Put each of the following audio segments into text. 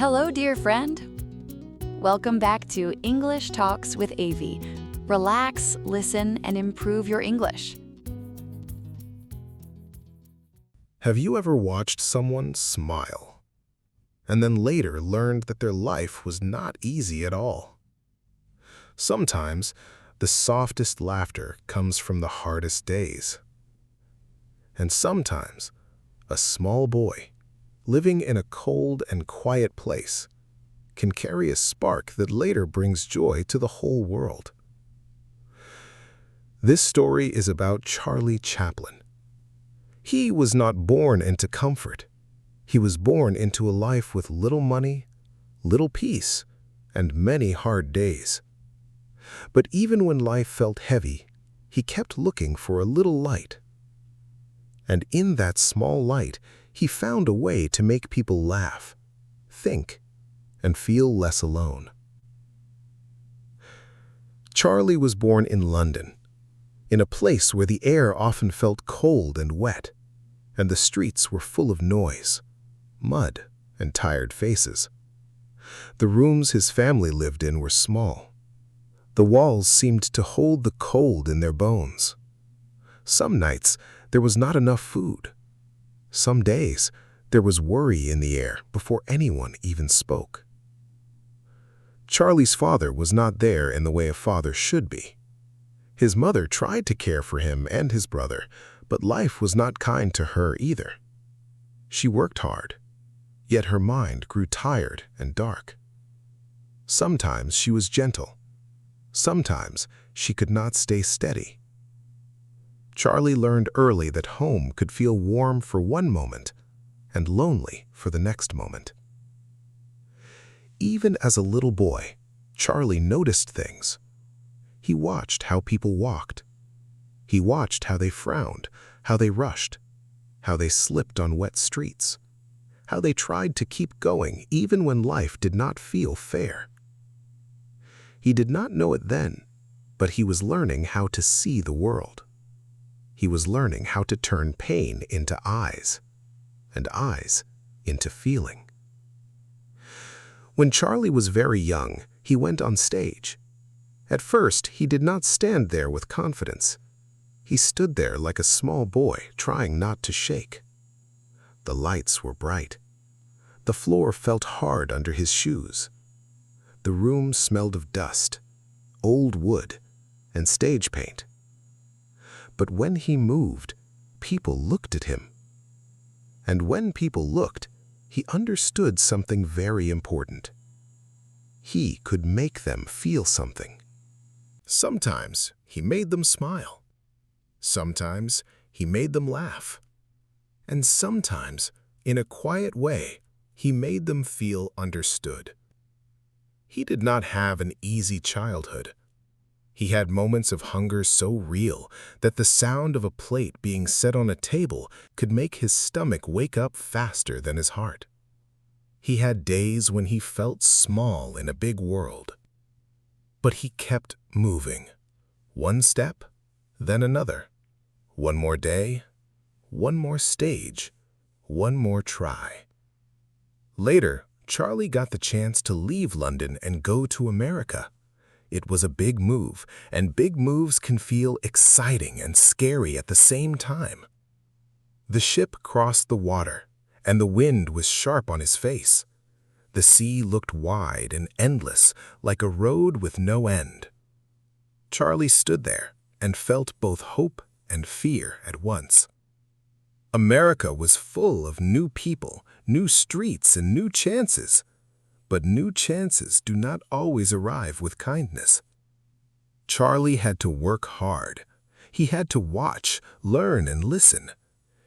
Hello, dear friend. Welcome back to English Talks with Avie. Relax, listen, and improve your English. Have you ever watched someone smile and then later learned that their life was not easy at all? Sometimes, the softest laughter comes from the hardest days. And sometimes, a small boy, living in a cold and quiet place, can carry a spark that later brings joy to the whole world. This story is about Charlie Chaplin. He was not born into comfort. He was born into a life with little money, little peace, and many hard days. But even when life felt heavy, he kept looking for a little light. And in that small light, he found a way to make people laugh, think, and feel less alone. Charlie was born in London, in a place where the air often felt cold and wet, and the streets were full of noise, mud, and tired faces. The rooms his family lived in were small. The walls seemed to hold the cold in their bones. Some nights, there was not enough food. Some days, there was worry in the air before anyone even spoke. Charlie's father was not there in the way a father should be. His mother tried to care for him and his brother, but life was not kind to her either. She worked hard, yet her mind grew tired and dark. Sometimes she was gentle. Sometimes she could not stay steady. Charlie learned early that home could feel warm for one moment and lonely for the next moment. Even as a little boy, Charlie noticed things. He watched how people walked. He watched how they frowned, how they rushed, how they slipped on wet streets, how they tried to keep going even when life did not feel fair. He did not know it then, but he was learning how to see the world. He was learning how to turn pain into eyes, and eyes into feeling. When Charlie was very young, he went on stage. At first, he did not stand there with confidence. He stood there like a small boy, trying not to shake. The lights were bright. The floor felt hard under his shoes. The room smelled of dust, old wood, and stage paint. But when he moved, people looked at him. And when people looked, he understood something very important. He could make them feel something. Sometimes he made them smile. Sometimes he made them laugh. And sometimes, in a quiet way, he made them feel understood. He did not have an easy childhood. He had moments of hunger so real that the sound of a plate being set on a table could make his stomach wake up faster than his heart. He had days when he felt small in a big world. But he kept moving. One step, then another. One more day, one more stage, one more try. Later, Charlie got the chance to leave London and go to America. It was a big move, and big moves can feel exciting and scary at the same time. The ship crossed the water, and the wind was sharp on his face. The sea looked wide and endless, like a road with no end. Charlie stood there and felt both hope and fear at once. America was full of new people, new streets, and new chances. But new chances do not always arrive with kindness. Charlie had to work hard. He had to watch, learn, and listen.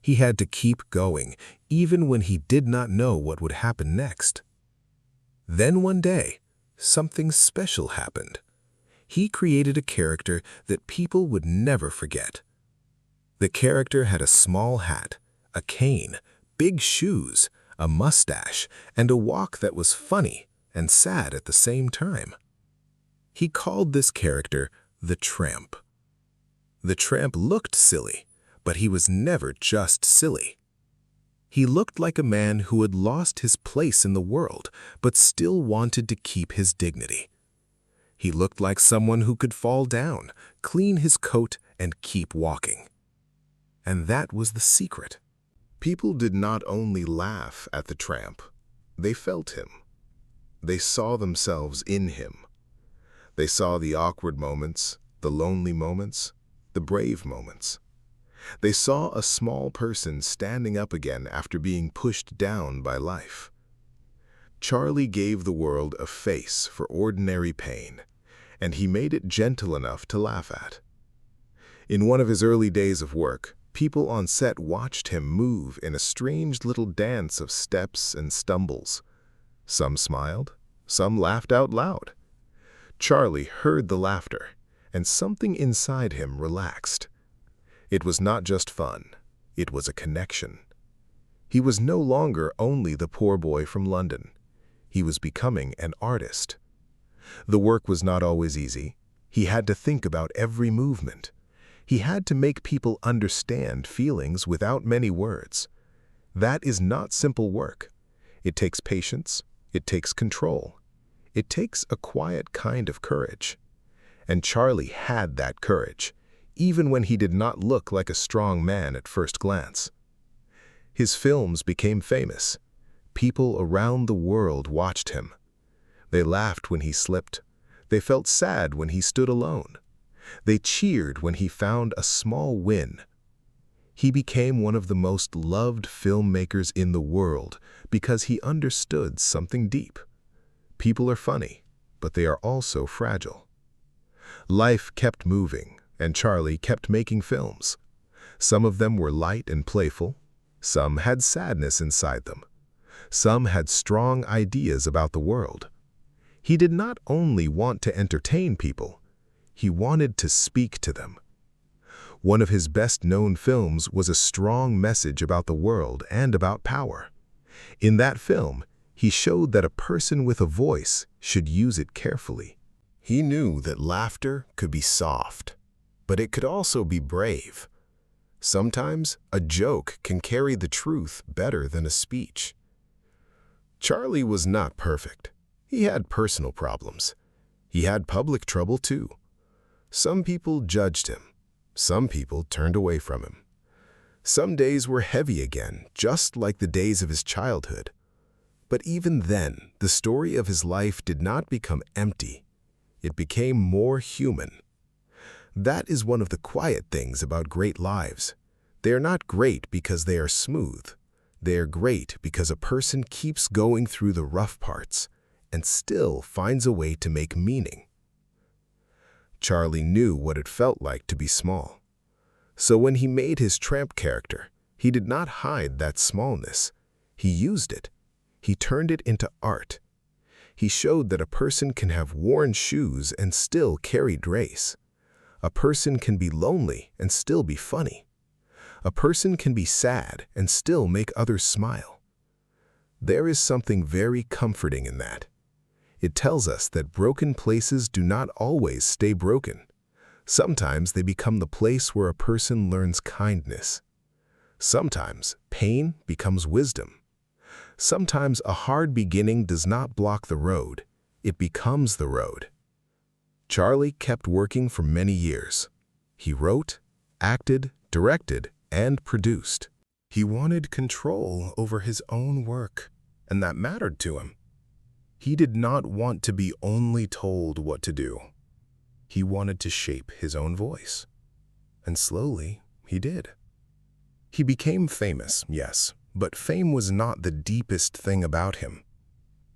He had to keep going, even when he did not know what would happen next. Then one day, something special happened. He created a character that people would never forget. The character had a small hat, a cane, big shoes, a mustache, and a walk that was funny and sad at the same time. He called this character the Tramp. The Tramp looked silly, but he was never just silly. He looked like a man who had lost his place in the world, but still wanted to keep his dignity. He looked like someone who could fall down, clean his coat, and keep walking. And that was the secret. People did not only laugh at the tramp, they felt him. They saw themselves in him. They saw the awkward moments, the lonely moments, the brave moments. They saw a small person standing up again after being pushed down by life. Charlie gave the world a face for ordinary pain, and he made it gentle enough to laugh at. In one of his early days of work, people on set watched him move in a strange little dance of steps and stumbles. Some smiled, some laughed out loud. Charlie heard the laughter, and something inside him relaxed. It was not just fun, it was a connection. He was no longer only the poor boy from London. He was becoming an artist. The work was not always easy. He had to think about every movement. He had to make people understand feelings without many words. That is not simple work. It takes patience. It takes control. It takes a quiet kind of courage. And Charlie had that courage, even when he did not look like a strong man at first glance. His films became famous. People around the world watched him. They laughed when he slipped. They felt sad when he stood alone. They cheered when he found a small win. He became one of the most loved filmmakers in the world because he understood something deep. People are funny, but they are also fragile. Life kept moving, and Charlie kept making films. Some of them were light and playful. Some had sadness inside them. Some had strong ideas about the world. He did not only want to entertain people, he wanted to speak to them. One of his best-known films was a strong message about the world and about power. In that film, he showed that a person with a voice should use it carefully. He knew that laughter could be soft, but it could also be brave. Sometimes a joke can carry the truth better than a speech. Charlie was not perfect. He had personal problems. He had public trouble too. Some people judged him. Some people turned away from him. Some days were heavy again, just like the days of his childhood. But even then, the story of his life did not become empty. It became more human. That is one of the quiet things about great lives. They are not great because they are smooth. They are great because a person keeps going through the rough parts and still finds a way to make meaning. Charlie knew what it felt like to be small. So when he made his tramp character, he did not hide that smallness. He used it. He turned it into art. He showed that a person can have worn shoes and still carry grace. A person can be lonely and still be funny. A person can be sad and still make others smile. There is something very comforting in that. It tells us that broken places do not always stay broken. Sometimes they become the place where a person learns kindness. Sometimes pain becomes wisdom. Sometimes a hard beginning does not block the road. It becomes the road. Charlie kept working for many years. He wrote, acted, directed, and produced. He wanted control over his own work, and that mattered to him. He did not want to be only told what to do. He wanted to shape his own voice. And slowly, he did. He became famous, yes, but fame was not the deepest thing about him.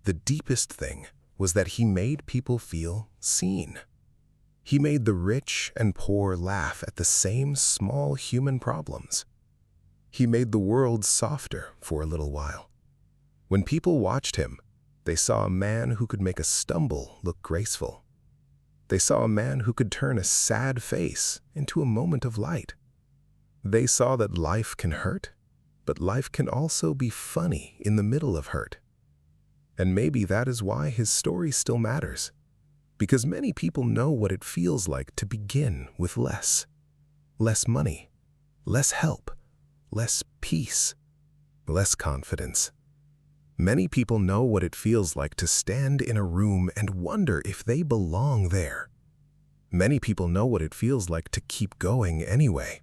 The deepest thing was that he made people feel seen. He made the rich and poor laugh at the same small human problems. He made the world softer for a little while. When people watched him, they saw a man who could make a stumble look graceful. They saw a man who could turn a sad face into a moment of light. They saw that life can hurt, but life can also be funny in the middle of hurt. And maybe that is why his story still matters, because many people know what it feels like to begin with less. Less money, less help, less peace. less confidence. Many people know what it feels like to stand in a room and wonder if they belong there. Many people know what it feels like to keep going anyway.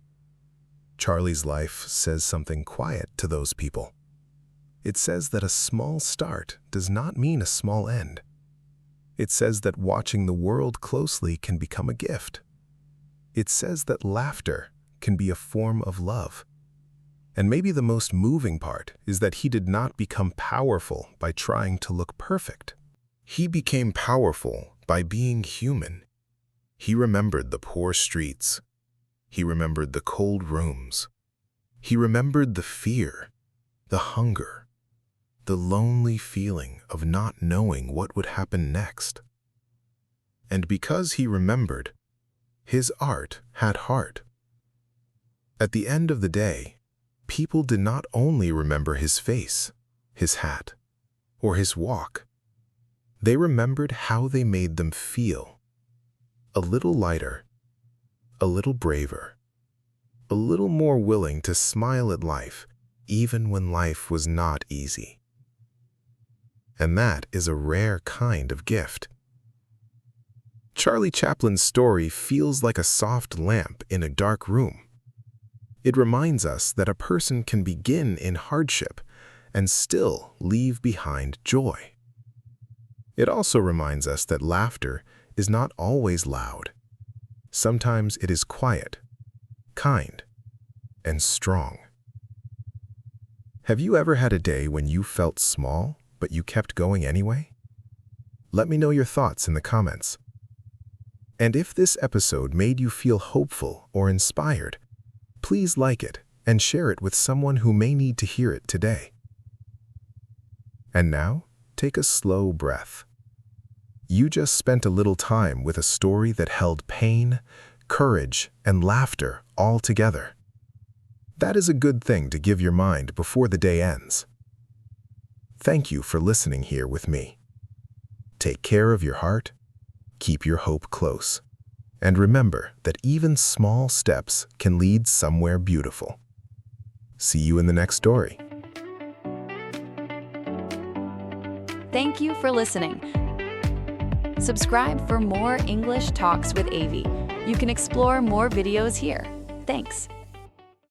Charlie's life says something quiet to those people. It says that a small start does not mean a small end. It says that watching the world closely can become a gift. It says that laughter can be a form of love. And maybe the most moving part is that he did not become powerful by trying to look perfect. He became powerful by being human. He remembered the poor streets. He remembered the cold rooms. He remembered the fear, the hunger, the lonely feeling of not knowing what would happen next. And because he remembered, his art had heart. At the end of the day, people did not only remember his face, his hat, or his walk. They remembered how they made them feel. A little lighter, a little braver, a little more willing to smile at life, even when life was not easy. And that is a rare kind of gift. Charlie Chaplin's story feels like a soft lamp in a dark room. It reminds us that a person can begin in hardship and still leave behind joy. It also reminds us that laughter is not always loud. Sometimes it is quiet, kind, and strong. Have you ever had a day when you felt small, but you kept going anyway? Let me know your thoughts in the comments. And if this episode made you feel hopeful or inspired, please like it and share it with someone who may need to hear it today. And now, take a slow breath. You just spent a little time with a story that held pain, courage, and laughter all together. That is a good thing to give your mind before the day ends. Thank you for listening here with me. Take care of your heart, keep your hope close, and remember that even small steps can lead somewhere beautiful. See you in the next story. Thank you for listening. Subscribe for more English Talks with Avie. You can explore more videos here. Thanks.